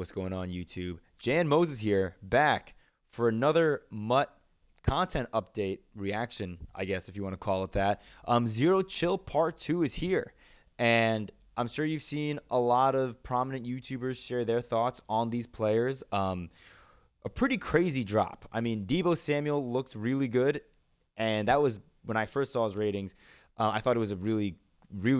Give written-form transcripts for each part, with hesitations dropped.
What's going on, YouTube? Jan Moses here, back for another Mutt content update reaction, I guess, if you want to call it that. Zero Chill Part 2 is here, and I'm sure you've seen a lot of prominent YouTubers share their thoughts on these players. A pretty crazy drop. I mean, Deebo Samuel looks really good, and that was when I first saw his ratings. I thought it was a really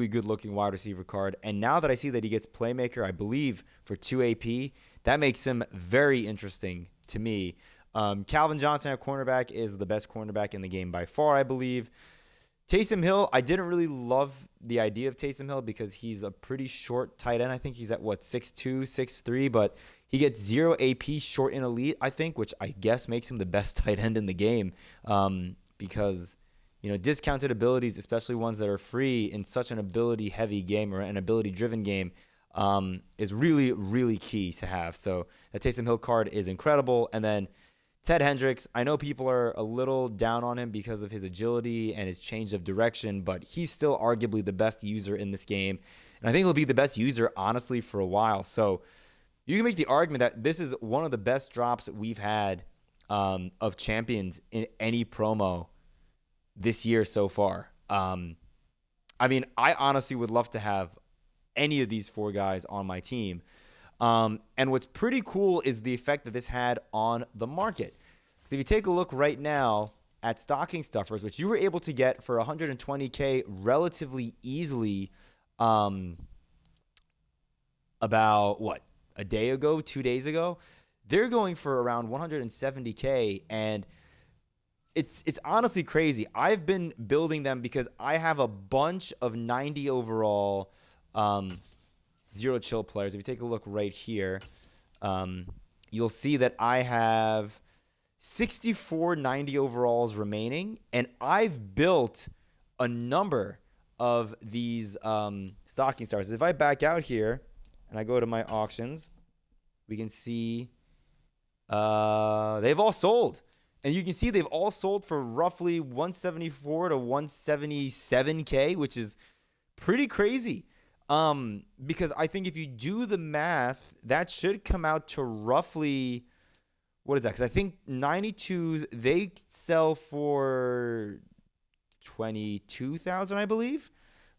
good looking wide receiver card. And now that I see that he gets playmaker, I believe, for 2 AP, that makes him very interesting to me. Calvin Johnson at cornerback is the best cornerback in the game by far, I believe. Taysom Hill, I didn't really love the idea of Taysom Hill because he's a pretty short tight end. I think he's at, 6'2", 6'3", but he gets 0 AP short in elite, I think, which I guess makes him the best tight end in the game because discounted abilities, especially ones that are free in such an ability-heavy game or an ability-driven game, is really, really key to have. So that Taysom Hill card is incredible. And then Ted Hendricks, I know people are a little down on him because of his agility and his change of direction, but he's still arguably the best user in this game. And I think he'll be the best user, honestly, for a while. So you can make the argument that this is one of the best drops that we've had of champions in any promo this year so far. I mean, I honestly would love to have any of these 4 guys on my team. And what's pretty cool is the effect that this had on the market. Because if you take a look right now at stocking stuffers, which you were able to get for 120K relatively easily about, a day ago, 2 days ago, they're going for around 170K, and it's honestly crazy. I've been building them because I have a bunch of 90 overall Zero Chill players. If you take a look right here, you'll see that I have 64 90 overalls remaining, and I've built a number of these stocking stars. If I back out here and I go to my auctions, we can see they've all sold. And you can see they've all sold for roughly 174 to 177K, which is pretty crazy. Because I think if you do the math, that should come out to roughly, what is that? Because I think 92s, they sell for 22,000, I believe,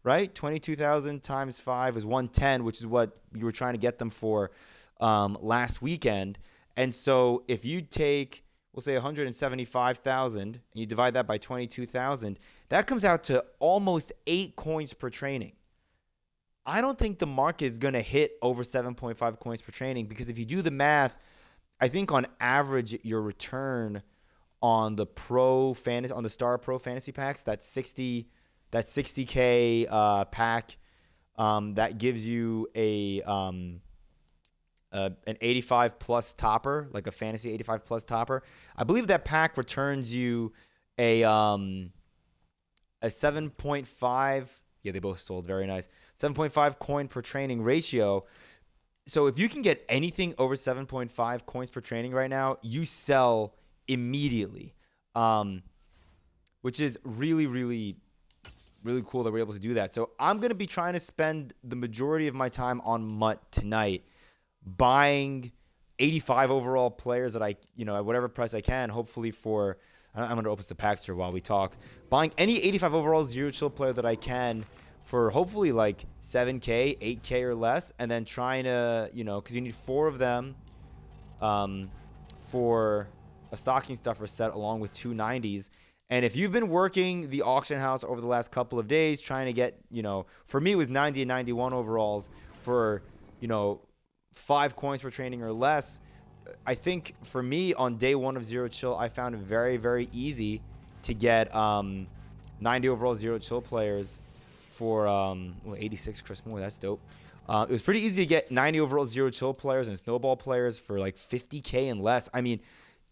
right? 22,000 times 5 is 110, which is what you were trying to get them for last weekend. And so if you take, we'll say 175,000, and you divide that by 22,000, that comes out to almost 8 coins per training. I don't think the market is going to hit over 7.5 coins per training because if you do the math, I think on average your return on the Star Pro Fantasy packs, that 60K pack, that gives you an 85 plus topper, like a fantasy 85 plus topper. I believe that pack returns you a 7.5. Yeah, they both sold. Very nice. 7.5 coin per training ratio. So if you can get anything over 7.5 coins per training right now, you sell immediately, which is really, really, really cool that we're able to do that. So I'm going to be trying to spend the majority of my time on Mutt tonight, buying 85 overall players that at whatever price I can, hopefully for, I'm going to open some packs here while we talk, buying any 85 overall Zero Chill player that I can for hopefully like 7K, 8K or less, and then trying to, because you need 4 of them for a stocking stuffer set along with 2 90s. And if you've been working the auction house over the last couple of days trying to get, for me it was 90 and 91 overalls for, 5 coins per training or less. I think for me on day 1 of Zero Chill, I found it very, very easy to get 90 overall Zero Chill players for 86 Chris Moore. That's dope. It was pretty easy to get 90 overall Zero Chill players and snowball players for like 50K and less. I mean,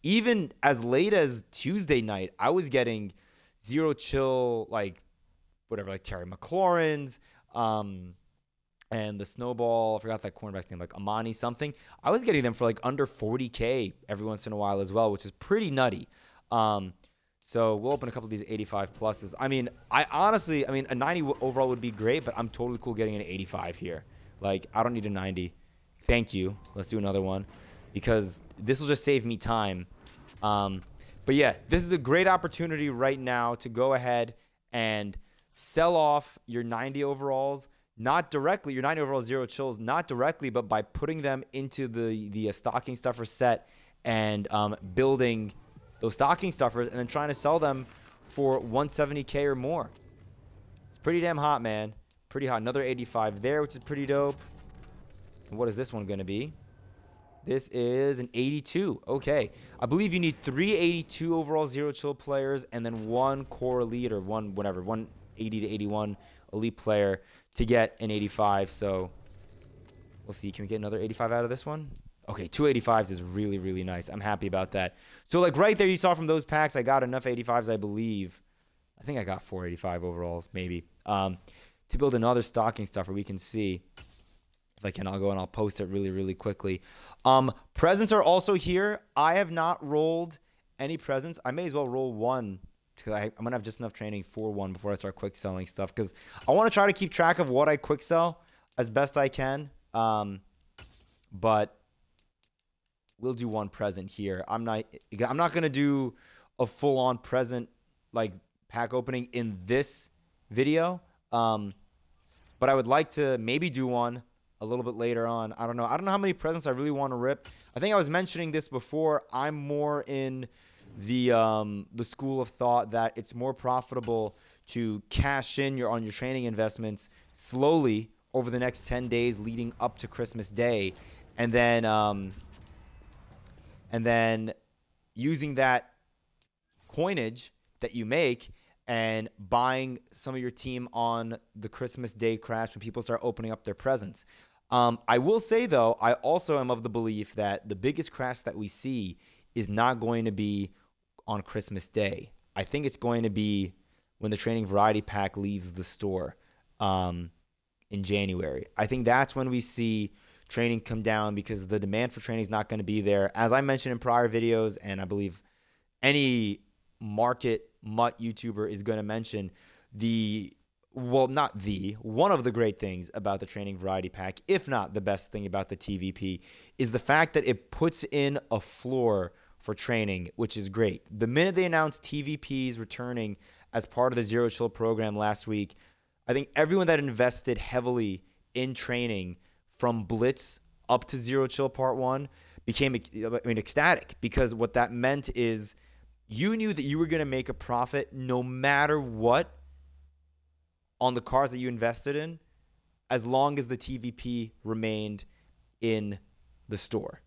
even as late as Tuesday night, I was getting Zero Chill, like Terry McLaurin's, and the snowball, I forgot that cornerback's name, like Amani something. I was getting them for like under 40K every once in a while as well, which is pretty nutty. So we'll open a couple of these 85 pluses. I mean, a 90 overall would be great, but I'm totally cool getting an 85 here. Like, I don't need a 90. Thank you. Let's do another one because this will just save me time. But yeah, this is a great opportunity right now to go ahead and sell off your 90 overalls, not directly, your 90 overall zero chills, not directly, but by putting them into the stocking stuffer set and building those stocking stuffers and then trying to sell them for 170K or more. It's pretty damn hot, man. Pretty hot. Another 85 there, which is pretty dope. And what is this one going to be? This is an 82. Okay. I believe you need 3 82 overall zero chill players and then 1 core elite or 180 to 81 elite player to get an 85. So we'll see. Can we get another 85 out of this one? Okay, 2 85s is really, really nice. I'm happy about that. So like right there you saw from those packs, I got enough 85s, I believe. I think I got 485 overalls, maybe. To build another stocking stuffer, we can see. If I can, I'll go and I'll post it really, really quickly. Presents are also here. I have not rolled any presents. I may as well roll one because I'm going to have just enough training for one before I start quick selling stuff because I want to try to keep track of what I quick sell as best I can. But we'll do one present here. I'm not going to do a full-on present like pack opening in this video. But I would like to maybe do one a little bit later on. I don't know how many presents I really want to rip. I think I was mentioning this before. I'm more in the school of thought that it's more profitable to cash in on your training investments slowly over the next 10 days leading up to Christmas Day, and then using that coinage that you make and buying some of your team on the Christmas Day crash when people start opening up their presents. I will say, though, I also am of the belief that the biggest crash that we see is not going to be on Christmas Day. I think it's going to be when the training variety pack leaves the store in January. I think that's when we see training come down because the demand for training is not going to be there. As I mentioned in prior videos, and I believe any market MUT YouTuber is going to mention one of the great things about the training variety pack, if not the best thing about the TVP, is the fact that it puts in a floor for training, which is great. The minute they announced TVPs returning as part of the Zero Chill program last week, I think everyone that invested heavily in training from Blitz up to Zero Chill Part 1 became ecstatic because what that meant is you knew that you were going to make a profit no matter what on the cars that you invested in, as long as the TVP remained in the store.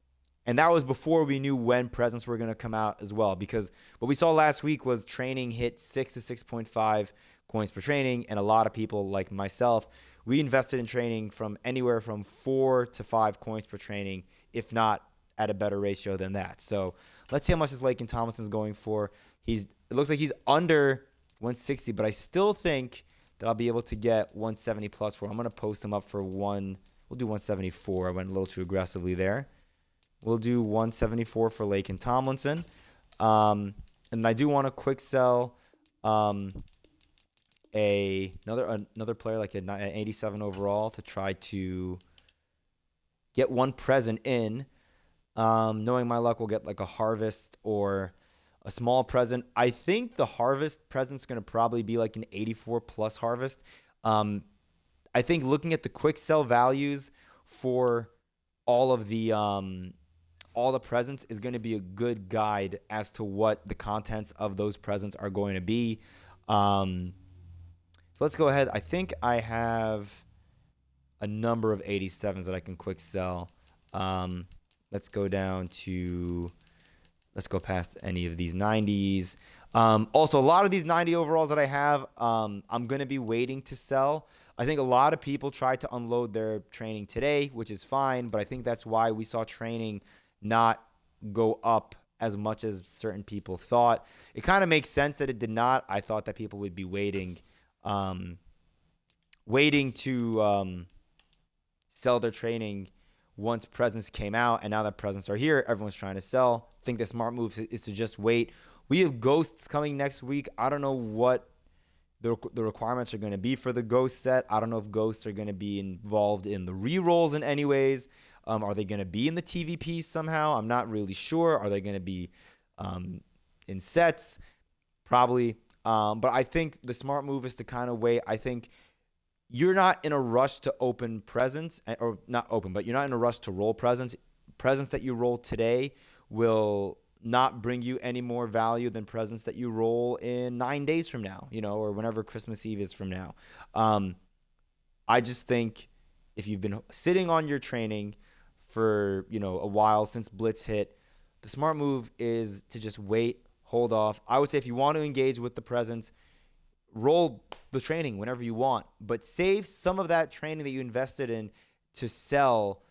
And that was before we knew when presents were going to come out as well, because what we saw last week was training hit 6 to 6.5 coins per training, and a lot of people like myself, we invested in training from anywhere from 4 to 5 coins per training, if not at a better ratio than that. So let's see how much this Laken Tomlinson's going for. It looks like he's under 160, but I still think that I'll be able to get 170 plus for him. I'm going to post him up for we'll do 174. I went a little too aggressively there. We'll do 174 for Laken Tomlinson. And I do want to quick sell another player like an 87 overall to try to get one present in. Knowing my luck, we'll get like a harvest or a small present. I think the harvest present's going to probably be like an 84 plus harvest. I think looking at the quick sell values for all the presents is going to be a good guide as to what the contents of those presents are going to be. So let's go ahead. I think I have a number of 87s that I can quick sell. Let's go past any of these 90s. Also, a lot of these 90 overalls that I have, I'm going to be waiting to sell. I think a lot of people tried to unload their training today, which is fine, but I think that's why we saw training not go up as much as certain people thought. It kind of makes sense that it did not. I thought that people would be waiting to sell their training once presents came out, and now that presents are here, everyone's trying to sell. I think the smart move is to just wait. We have ghosts coming next week. I don't know what the requirements are going to be for the ghost set. I don't know if ghosts are going to be involved in the re-rolls in any ways. Are they going to be in the TVP somehow? I'm not really sure. Are they going to be in sets? Probably. But I think the smart move is to kind of wait. I think you're not in a rush to open presents, or not open, but you're not in a rush to roll presents. Presents that you roll today will not bring you any more value than presents that you roll in 9 days from now, or whenever Christmas Eve is from now. I just think if you've been sitting on your training for, a while since Blitz hit, the smart move is to just wait, hold off. I would say if you want to engage with the presents, roll the training whenever you want, but save some of that training that you invested in to sell,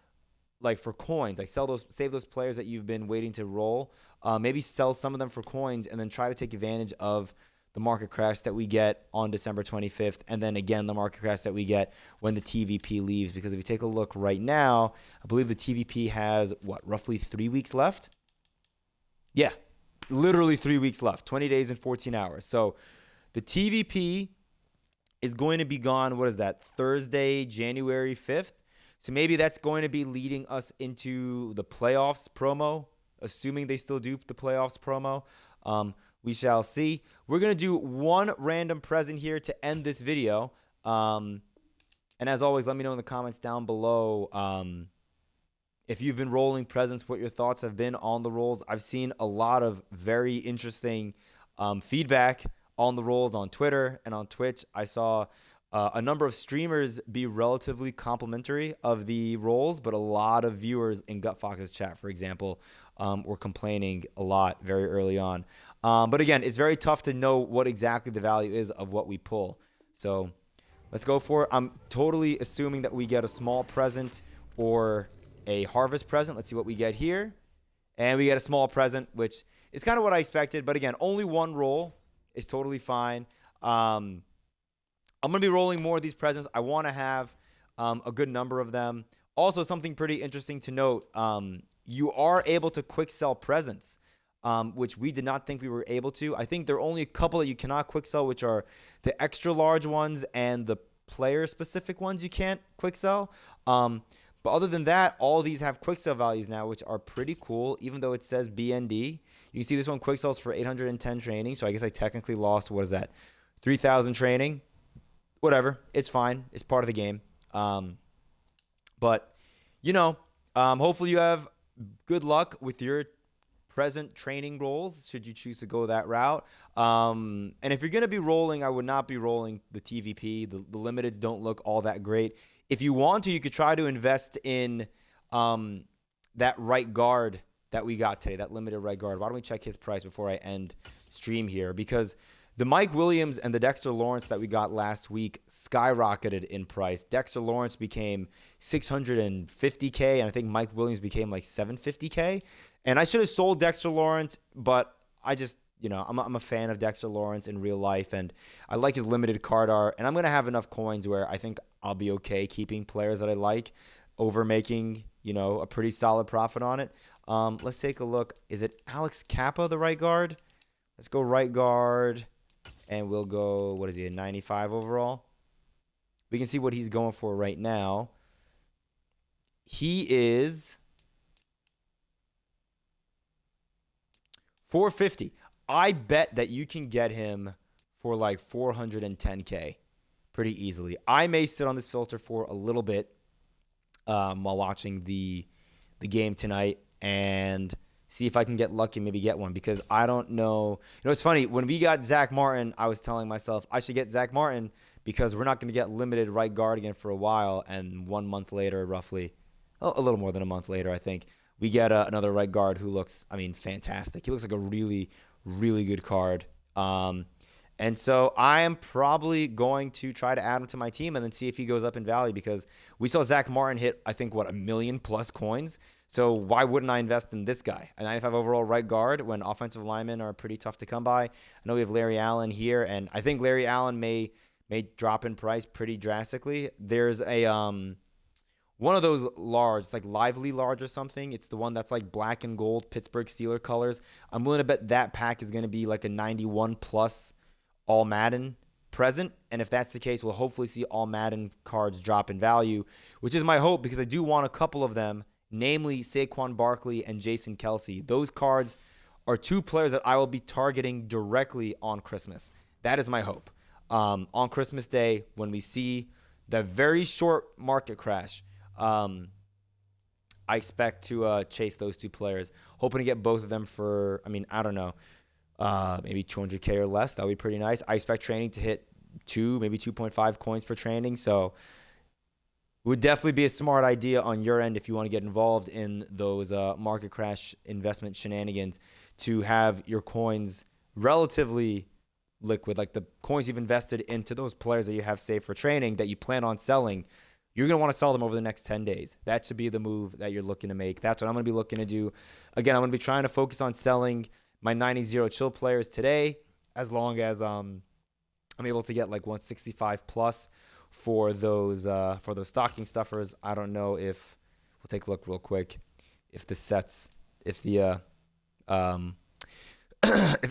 like for coins. Like save those players that you've been waiting to roll. Maybe sell some of them for coins, and then try to take advantage of the market crash that we get on December 25th, and then again the market crash that we get when the TVP leaves. Because if you take a look right now, I believe the TVP has roughly 3 weeks left. Yeah, literally 3 weeks left, 20 days and 14 hours. So the TVP is going to be gone, what is that, Thursday, January 5th? So maybe that's going to be leading us into the playoffs promo, assuming they still do the playoffs promo. We shall see. We're going to do one random present here to end this video. And as always, let me know in the comments down below if you've been rolling presents, what your thoughts have been on the rolls. I've seen a lot of very interesting feedback on the rolls on Twitter and on Twitch. I saw a number of streamers be relatively complimentary of the rolls, but a lot of viewers in GutFox's chat, for example, were complaining a lot very early on. But again, it's very tough to know what exactly the value is of what we pull. So let's go for it. I'm totally assuming that we get a small present or a harvest present. Let's see what we get here. And we get a small present, which is kind of what I expected. But again, only one roll is totally fine. I'm going to be rolling more of these presents. I want to have a good number of them. Also, something pretty interesting to note, you are able to quick sell presents, which we did not think we were able to. I think there are only a couple that you cannot quick sell, which are the extra large ones and the player-specific ones you can't quick sell. But other than that, all of these have quick sell values now, which are pretty cool, even though it says BND. You can see this one quick sells for 810 training, so I guess I technically lost, 3,000 training. Whatever, it's fine. It's part of the game. But, hopefully you have good luck with your present training rolls, should you choose to go that route. And if you're going to be rolling, I would not be rolling the TVP. The limiteds don't look all that great. If you want to, you could try to invest in that right guard that we got today, that limited right guard. Why don't we check his price before I end stream here? Because the Mike Williams and the Dexter Lawrence that we got last week skyrocketed in price. Dexter Lawrence became $650K, and I think Mike Williams became like $750K. And I should have sold Dexter Lawrence, but I just, I'm a fan of Dexter Lawrence in real life, and I like his limited card art. And I'm going to have enough coins where I think I'll be okay keeping players that I like over making, a pretty solid profit on it. Let's take a look. Is it Alex Kappa, the right guard? Let's go right guard. And we'll go, what is he, a 95 overall? We can see what he's going for right now. He is $450. I bet that you can get him for like $410K pretty easily. I may sit on this filter for a little bit while watching the game tonight and see if I can get lucky and maybe get one, because I don't know. It's funny. When we got Zach Martin, I was telling myself I should get Zach Martin because we're not going to get limited right guard again for a while. And 1 month later, roughly, a little more than a month later, I think, we get another right guard who looks, fantastic. He looks like a really, really good card. And so I am probably going to try to add him to my team and then see if he goes up in value, because we saw Zach Martin hit, I think, 1 million plus coins. So why wouldn't I invest in this guy? A 95 overall right guard when offensive linemen are pretty tough to come by. I know we have Larry Allen here, and I think Larry Allen may drop in price pretty drastically. There's a one of those large, like Lively large or something. It's the one that's like black and gold Pittsburgh Steelers colors. I'm willing to bet that pack is going to be like a 91 plus all Madden present. And if that's the case, we'll hopefully see all Madden cards drop in value, which is my hope because I do want a couple of them, namely Saquon Barkley and Jason Kelce. Those cards are two players that I will be targeting directly on Christmas. That is my hope. On Christmas Day, when we see the very short market crash, I expect to chase those two players, hoping to get both of them for, I don't know, maybe 200K or less. That would be pretty nice. I expect training to hit 2, maybe 2.5 coins per training. So it would definitely be a smart idea on your end if you want to get involved in those market crash investment shenanigans to have your coins relatively liquid, like the coins you've invested into those players that you have saved for training that you plan on selling. You're going to want to sell them over the next 10 days. That should be the move that you're looking to make. That's what I'm going to be looking to do. Again, I'm going to be trying to focus on selling my 90 chill players today, as long as I'm able to get like 165 plus for those stocking stuffers. I don't know if we'll take a look real quick if the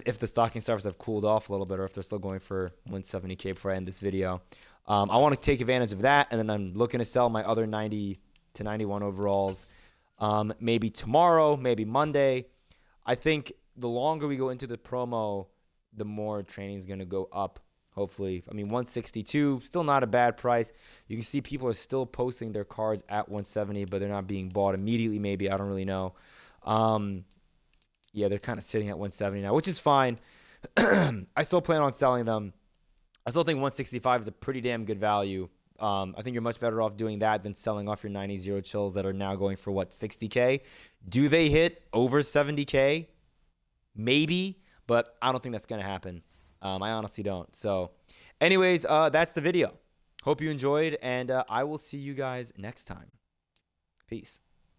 if the stocking stuffers have cooled off a little bit, or if they're still going for 170K before I end this video. I want to take advantage of that, and then I'm looking to sell my other 90 to 91 overalls maybe tomorrow, maybe Monday. I think the longer we go into the promo, the more training is going to go up, hopefully. 162, still not a bad price. You can see people are still posting their cards at 170, but they're not being bought immediately maybe. I don't really know. Yeah, they're kind of sitting at 170 now, which is fine. I still plan on selling them. I still think 165 is a pretty damn good value. I think you're much better off doing that than selling off your 90 chills that are now going for, 60K? Do they hit over 70K? Maybe, but I don't think that's going to happen. I honestly don't. So, anyways, that's the video. Hope you enjoyed, and I will see you guys next time. Peace.